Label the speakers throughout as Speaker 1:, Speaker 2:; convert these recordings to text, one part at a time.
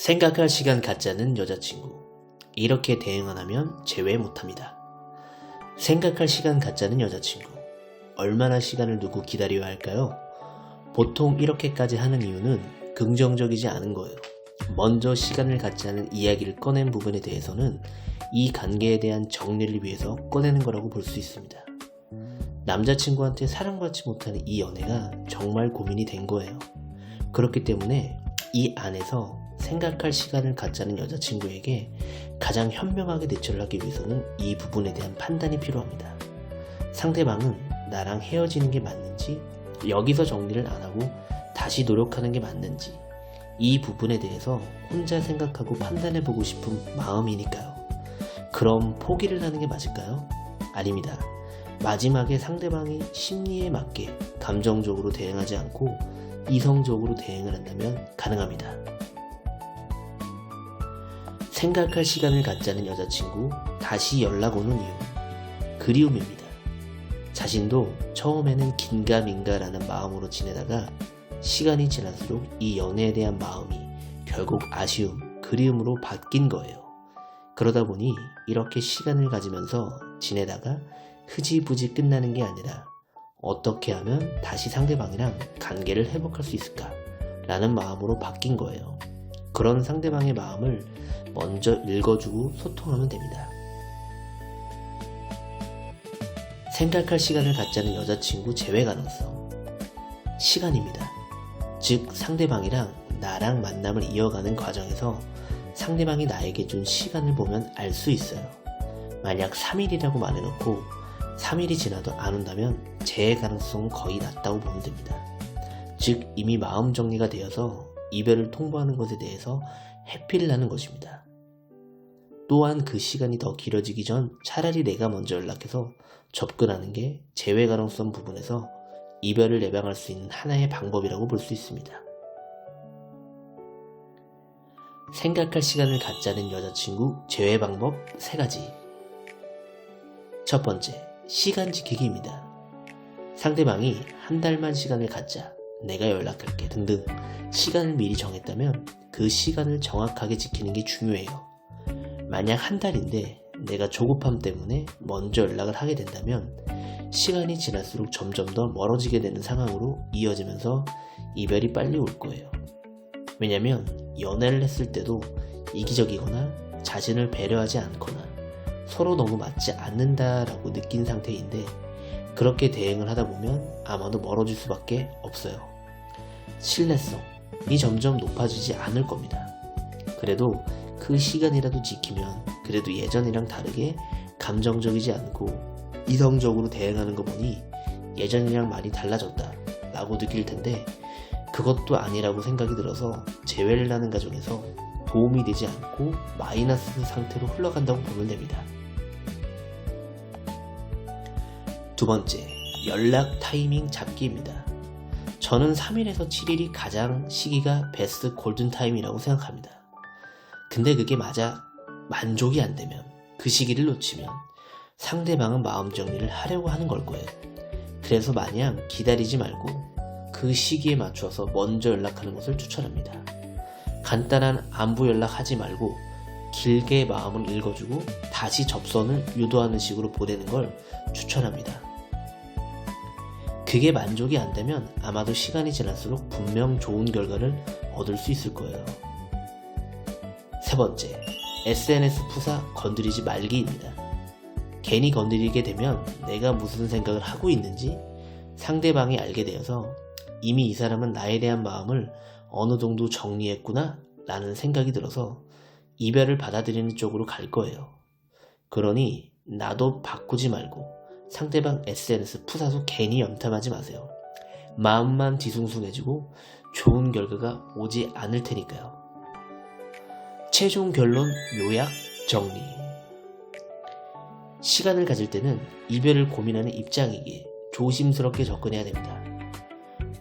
Speaker 1: 생각할 시간 갖자는 여자친구. 이렇게 대응 안 하면 제외 못합니다. 생각할 시간 갖자는 여자친구. 얼마나 시간을 두고 기다려야 할까요? 보통 이렇게까지 하는 이유는 긍정적이지 않은 거예요. 먼저 시간을 갖자는 이야기를 꺼낸 부분에 대해서는 이 관계에 대한 정리를 위해서 꺼내는 거라고 볼 수 있습니다. 남자친구한테 사랑받지 못하는 이 연애가 정말 고민이 된 거예요. 그렇기 때문에 이 안에서 생각할 시간을 갖자는 여자친구에게 가장 현명하게 대처를 하기 위해서는 이 부분에 대한 판단이 필요합니다. 상대방은 나랑 헤어지는 게 맞는지, 여기서 정리를 안 하고 다시 노력하는 게 맞는지, 이 부분에 대해서 혼자 생각하고 판단해보고 싶은 마음이니까요. 그럼 포기를 하는 게 맞을까요? 아닙니다. 마지막에 상대방이 심리에 맞게 감정적으로 대응하지 않고 이성적으로 대응을 한다면 가능합니다. 생각할 시간을 갖자는 여자친구, 다시 연락 오는 이유, 그리움입니다. 자신도 처음에는 긴가민가라는 마음으로 지내다가 시간이 지날수록 이 연애에 대한 마음이 결국 아쉬움, 그리움으로 바뀐 거예요. 그러다 보니 이렇게 시간을 가지면서 지내다가 흐지부지 끝나는 게 아니라 어떻게 하면 다시 상대방이랑 관계를 회복할 수 있을까? 라는 마음으로 바뀐 거예요. 그런 상대방의 마음을 먼저 읽어주고 소통하면 됩니다. 생각할 시간을 갖자는 여자친구 제외 가능성. 시간입니다. 즉 상대방이랑 나랑 만남을 이어가는 과정에서 상대방이 나에게 준 시간을 보면 알 수 있어요. 만약 3일이라고 말해놓고 3일이 지나도 안 온다면 재해 가능성은 거의 낮다고 보면 됩니다. 즉 이미 마음 정리가 되어서 이별을 통보하는 것에 대해서 회피를 하는 것입니다. 또한 그 시간이 더 길어지기 전 차라리 내가 먼저 연락해서 접근하는 게 재회 가능성 부분에서 이별을 예방할 수 있는 하나의 방법이라고 볼 수 있습니다. 생각할 시간을 갖자는 여자친구 제외 방법 3가지. 첫 번째, 시간 지키기입니다. 상대방이 한 달만 시간을 갖자, 내가 연락할게 등등 시간을 미리 정했다면 그 시간을 정확하게 지키는 게 중요해요. 만약 한 달인데 내가 조급함 때문에 먼저 연락을 하게 된다면 시간이 지날수록 점점 더 멀어지게 되는 상황으로 이어지면서 이별이 빨리 올 거예요. 왜냐면 연애를 했을 때도 이기적이거나 자신을 배려하지 않거나 서로 너무 맞지 않는다라고 느낀 상태인데 그렇게 대응을 하다 보면 아마도 멀어질 수밖에 없어요. 신뢰성이 점점 높아지지 않을 겁니다. 그래도 그 시간이라도 지키면 그래도 예전이랑 다르게 감정적이지 않고 이성적으로 대응하는 거 보니 예전이랑 많이 달라졌다 라고 느낄 텐데 그것도 아니라고 생각이 들어서 재회를 하는 과정에서 도움이 되지 않고 마이너스 상태로 흘러간다고 보면 됩니다. 두 번째, 연락 타이밍 잡기입니다. 저는 3일에서 7일이 가장 시기가 베스트 골든타임이라고 생각합니다. 근데 그게 맞아 만족이 안 되면 그 시기를 놓치면 상대방은 마음 정리를 하려고 하는 걸 거예요. 그래서 마냥 기다리지 말고 그 시기에 맞춰서 먼저 연락하는 것을 추천합니다. 간단한 안부 연락하지 말고 길게 마음을 읽어주고 다시 접선을 유도하는 식으로 보내는 걸 추천합니다. 그게 만족이 안 되면 아마도 시간이 지날수록 분명 좋은 결과를 얻을 수 있을 거예요. 세 번째, SNS 푸사 건드리지 말기입니다. 괜히 건드리게 되면 내가 무슨 생각을 하고 있는지 상대방이 알게 되어서 이미 이 사람은 나에 대한 마음을 어느 정도 정리했구나 라는 생각이 들어서 이별을 받아들이는 쪽으로 갈 거예요. 그러니 나도 바꾸지 말고 상대방 SNS 푸사도 괜히 염탐하지 마세요. 마음만 뒤숭숭해지고 좋은 결과가 오지 않을 테니까요. 최종 결론 요약 정리. 시간을 가질 때는 이별을 고민하는 입장이기에 조심스럽게 접근해야 됩니다.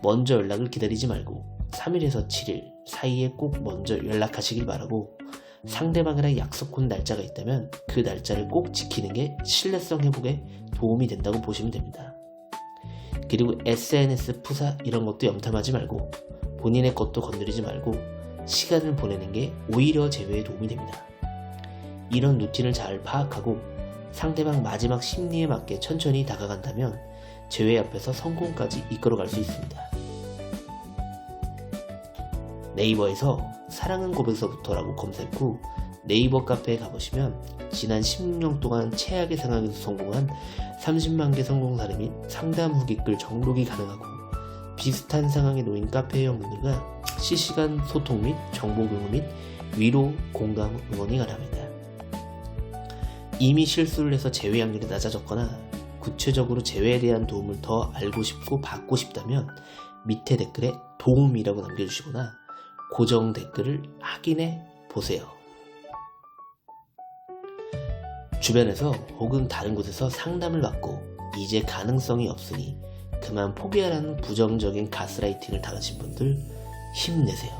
Speaker 1: 먼저 연락을 기다리지 말고 3일에서 7일 사이에 꼭 먼저 연락하시길 바라고 상대방이랑 약속한 날짜가 있다면 그 날짜를 꼭 지키는 게 신뢰성 회복에 도움이 된다고 보시면 됩니다. 그리고 SNS 푸사 이런 것도 염탐하지 말고 본인의 것도 건드리지 말고 시간을 보내는 게 오히려 재회에 도움이 됩니다. 이런 루틴을 잘 파악하고 상대방 마지막 심리에 맞게 천천히 다가간다면 재회 앞에서 성공까지 이끌어갈 수 있습니다. 네이버에서 사랑은 고백서부터라고 검색 후 네이버 카페에 가보시면 지난 16년 동안 최악의 상황에서 성공한 30만 개 성공 사례 및 상담 후기 글 정독이 가능하고 비슷한 상황에 놓인 카페 회원분들과 실시간 소통 및 정보 공유 및 위로, 공감, 응원이 가능합니다. 이미 실수를 해서 재회 확률이 낮아졌거나 구체적으로 재회에 대한 도움을 더 알고 싶고 받고 싶다면 밑에 댓글에 도움이라고 남겨주시거나 고정 댓글을 확인해 보세요. 주변에서 혹은 다른 곳에서 상담을 받고 이제 가능성이 없으니 그만 포기하라는 부정적인 가스라이팅을 당하신 분들 힘내세요.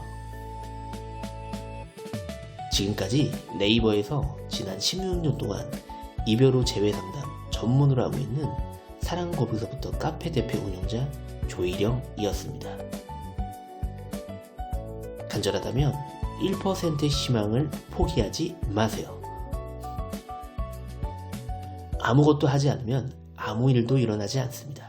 Speaker 1: 지금까지 네이버에서 지난 16년 동안 이별 후 재회 상담 전문으로 하고 있는 사랑고백서부터 카페 대표 운영자 조일영이었습니다. 간절하다면 1%의 희망을 포기하지 마세요. 아무것도 하지 않으면 아무 일도 일어나지 않습니다.